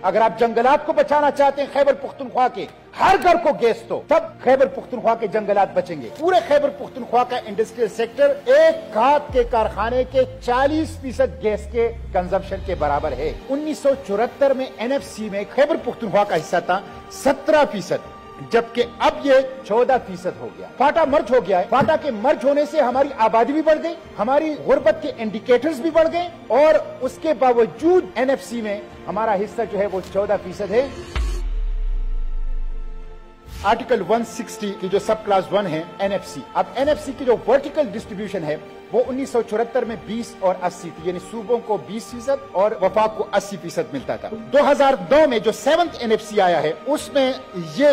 اگر آپ جنگلات کو بچانا چاہتے ہیں خیبر پختونخوا کے ہر گھر کو گیس دو، تب خیبر پختونخوا کے جنگلات بچیں گے۔ پورے خیبر پختونخوا کا انڈسٹریل سیکٹر ایک کھاد کے کارخانے کے 40% گیس کے کنزمپشن کے برابر ہے۔ 1974 میں NFC میں خیبر پختونخوا کا حصہ تھا 17%، جبکہ اب یہ 14% ہو گیا۔ فاٹا مرج ہو گیا ہے۔ فاٹا کے مرج ہونے سے ہماری آبادی بھی بڑھ گئی، ہماری غربت کے انڈیکیٹرز بھی بڑھ گئے، اور اس کے باوجود NFC میں ہمارا حصہ جو ہے وہ 14% ہے۔ آرٹیکل 160 کی جو سب کلاس 1 ہے NFC، اب NFC کی جو ورٹیکل ڈسٹریبیوشن ہے وہ 1974 میں 20 اور 80 تھی، یعنی صوبوں کو 20% اور وفاق کو 80% ملتا تھا۔ 2009 میں جو 7th NFC آیا ہے اس میں یہ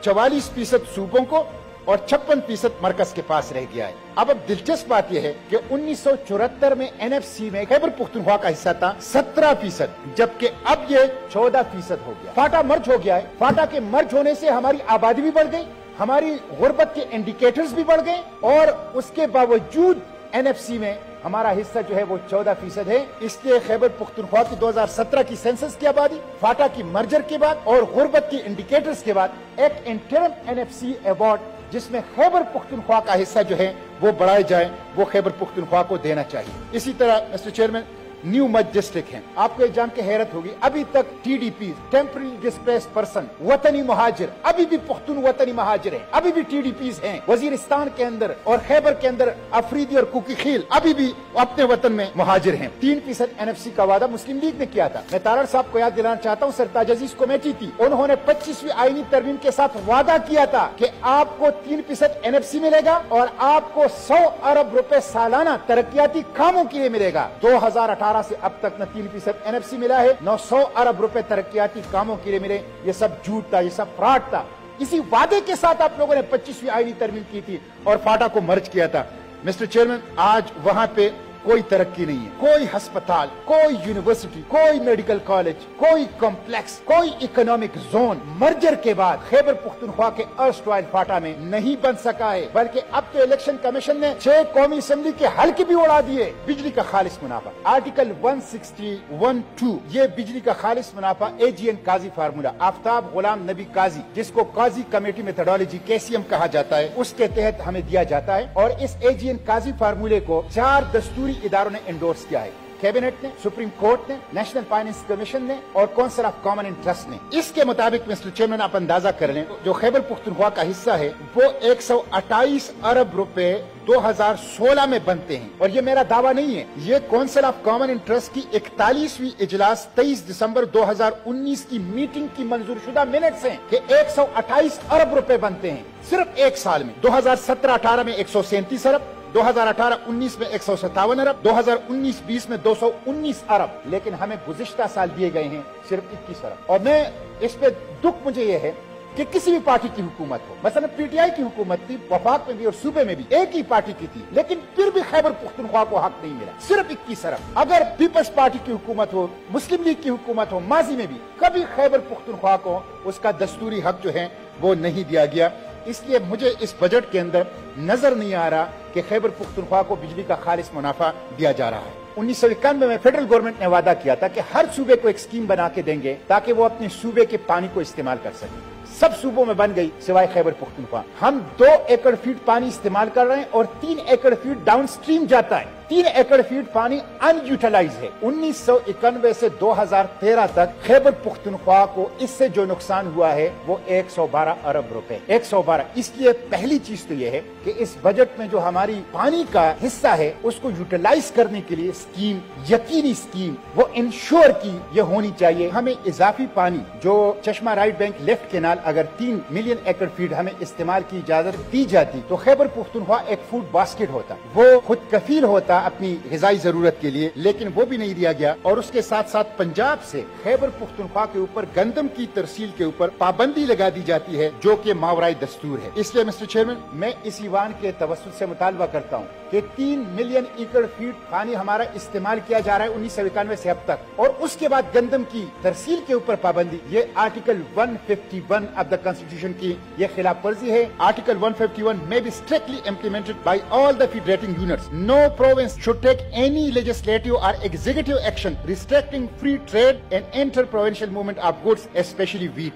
44% صوبوں کو اور 56% مرکز کے پاس رہ گیا ہے۔ اب دلچسپ بات یہ ہے کہ 1974 میں NFC میں خیبر پختونخوا کا حصہ تھا 17%، جبکہ اب یہ 14% ہو گیا۔ فاٹا مرج ہو گیا ہے۔ فاٹا کے مرج ہونے سے ہماری آبادی بھی بڑھ گئی، ہماری غربت کے انڈیکیٹرز بھی بڑھ گئے، اور اس کے باوجود NFC میں ہمارا حصہ جو ہے وہ 14% ہے۔ اس لیے خیبر پختونخوا کی 2017 کی سینسس کی آبادی، فاٹا کی مرجر کے بعد اور غربت کی انڈیکیٹرز کے بعد ایک انٹرم NFC ایوارڈ جس میں خیبر پختونخوا کا حصہ جو ہے وہ بڑھائے جائے، وہ خیبر پختونخوا کو دینا چاہیے۔ اسی طرح مسٹر چیئرمین نیو مج ڈسٹرکٹ ہیں، آپ کو یہ جان کے حیرت ہوگی ابھی تک TDP ٹیمپرری ڈسپلیسڈ پرسن وطنی مہاجر ابھی بھی پختون وطنی مہاجر ہیں، ابھی بھی TDPs ہیں وزیرستان کے اندر اور خیبر کے اندر، افریدی اور کوکی خیل ابھی بھی اپنے وطن میں مہاجر ہیں۔ 3% NFC کا وعدہ مسلم لیگ نے کیا تھا۔ میں تارڑ صاحب کو یاد دلانا چاہتا ہوں، سرتاج عزیز کمیٹی تھی، انہوں نے 25ویں آئینی ترمیم کے ساتھ وعدہ کیا تھا کہ آپ کو 3% NFC ملے گا اور آپ کو 100 ارب روپے سالانہ ترقیاتی کاموں کے لیے ملے گا۔ 2018 سے اب تک نہ 3% NFC ملا ہے، نہ 100 ارب روپے ترقیاتی کاموں کے لیے ملے۔ یہ سب جھوٹ تھا، یہ سب فراڈ تھا۔ اسی وعدے کے ساتھ آپ لوگوں نے 25ویں آئینی ترمیم کی تھی اور فاٹا کو مرج کیا تھا۔ مسٹر چیئرمین، آج وہاں پہ کوئی ترقی نہیں ہے، کوئی ہسپتال، کوئی یونیورسٹی، کوئی میڈیکل کالج، کوئی کمپلیکس، کوئی اکنامک زون مرجر کے بعد خیبر پختونخوا کے ارسٹوائل فاٹا میں نہیں بن سکا ہے، بلکہ اب تو الیکشن کمیشن نے 6 قومی اسمبلی کے حلقے بھی اڑا دیے۔ بجلی کا خالص منافع آرٹیکل 160(1)(2، یہ بجلی کا خالص منافع AGN قاضی فارمولا، آفتاب غلام نبی قاضی، جس کو قاضی کمیٹی میتھڈالوجی KCM کہا جاتا ہے، اس کے تحت ہمیں دیا جاتا ہے، اور اس AGN قاضی فارمولے کو 4 دستوری اداروں نے انڈورس کیا ہے، کیبنٹ نے، سپریم کورٹ نے، نیشنل فائنانس کمیشن نے اور کونسل آف کامن انٹرسٹ نے۔ اس کے مطابق مسٹر چیئرمین آپ اندازہ کر لیں، جو خیبر پختونخوا کا حصہ ہے وہ 128 ارب روپے 2016 میں بنتے ہیں، اور یہ میرا دعویٰ نہیں ہے، یہ کونسل آف کامن انٹرسٹ کی 41ویں اجلاس 23 دسمبر 2019 کی میٹنگ کی منظور شدہ منٹس ہیں کہ 128 ارب روپے بنتے ہیں صرف ایک سال میں۔ 2017-18 میں 137 ارب، 2018-19 میں 157 ارب، 2019-20 میں 219 ارب، لیکن ہمیں گزشتہ سال دیے گئے ہیں صرف 21 ارب۔ اور میں اس پہ دکھ مجھے یہ ہے کہ کسی بھی پارٹی کی حکومت ہو، مثلا PTI کی حکومت تھی، وفاق میں بھی اور صوبے میں بھی ایک ہی پارٹی کی تھی، لیکن پھر بھی خیبر پختونخوا کو حق نہیں ملا، صرف 21 ارب۔ اگر پیپلز پارٹی کی حکومت ہو، مسلم لیگ کی حکومت ہو، ماضی میں بھی کبھی خیبر پختونخوا کو اس کا دستوری حق جو ہے وہ نہیں دیا گیا۔ اس لیے مجھے اس بجٹ کے اندر نظر نہیں آ رہا کہ خیبر پختونخوا کو بجلی کا خالص منافع دیا جا رہا ہے۔ 1991 میں فیڈرل گورنمنٹ نے وعدہ کیا تھا کہ ہر صوبے کو ایک اسکیم بنا کے دیں گے تاکہ وہ اپنے صوبے کے پانی کو استعمال کر سکیں۔ سب صوبوں میں بن گئی سوائے خیبر پختونخوا۔ ہم 2 ایکڑ فیٹ پانی استعمال کر رہے ہیں اور 3 ایکڑ فیٹ ڈاؤن سٹریم جاتا ہے، 3 ایکڑ فیٹ پانی ان یوٹیلائز ہے۔ 1991 سے 2013 تک خیبر پختونخوا کو اس سے جو نقصان ہوا ہے وہ 112 ارب روپے، 112۔ اس لیے پہلی چیز تو یہ ہے کہ اس بجٹ میں جو ہماری پانی کا حصہ ہے اس کو یوٹیلائز کرنے کے لیے اسکیم، یقینی اسکیم وہ انشور کی یہ ہونی چاہیے۔ ہمیں اضافی پانی جو چشمہ رائٹ بینک لیفٹ کینال اگر 3 ملین ایکڑ فیٹ ہمیں استعمال کی اجازت دی جاتی تو خیبر پختونخوا ایک فوڈ باسکٹ ہوتا، وہ خود کفیل ہوتا اپنی غذائی ضرورت کے لیے، لیکن وہ بھی نہیں دیا گیا۔ اور اس کے ساتھ ساتھ پنجاب سے خیبر پختونخوا کے اوپر گندم کی ترسیل کے اوپر پابندی لگا دی جاتی ہے جو کہ ماورائے دستور ہے۔ اس لیے مسٹر چیئرمین، میں اس ایوان کے توسط سے مطالبہ کرتا ہوں کہ 3 ملین ایکڑ فیٹ پانی ہمارا استعمال کیا جا رہا ہے 1991 سے اب تک، اور اس کے بعد گندم کی ترسیل کے اوپر پابندی، یہ آرٹیکل 151 آف دا کانسٹیٹیوشن کی یہ خلاف ورزی ہے۔ Article 151 may be strictly implemented by all the federating units. No province governments should take any legislative or executive action restricting free trade and inter-provincial movement of goods, especially wheat.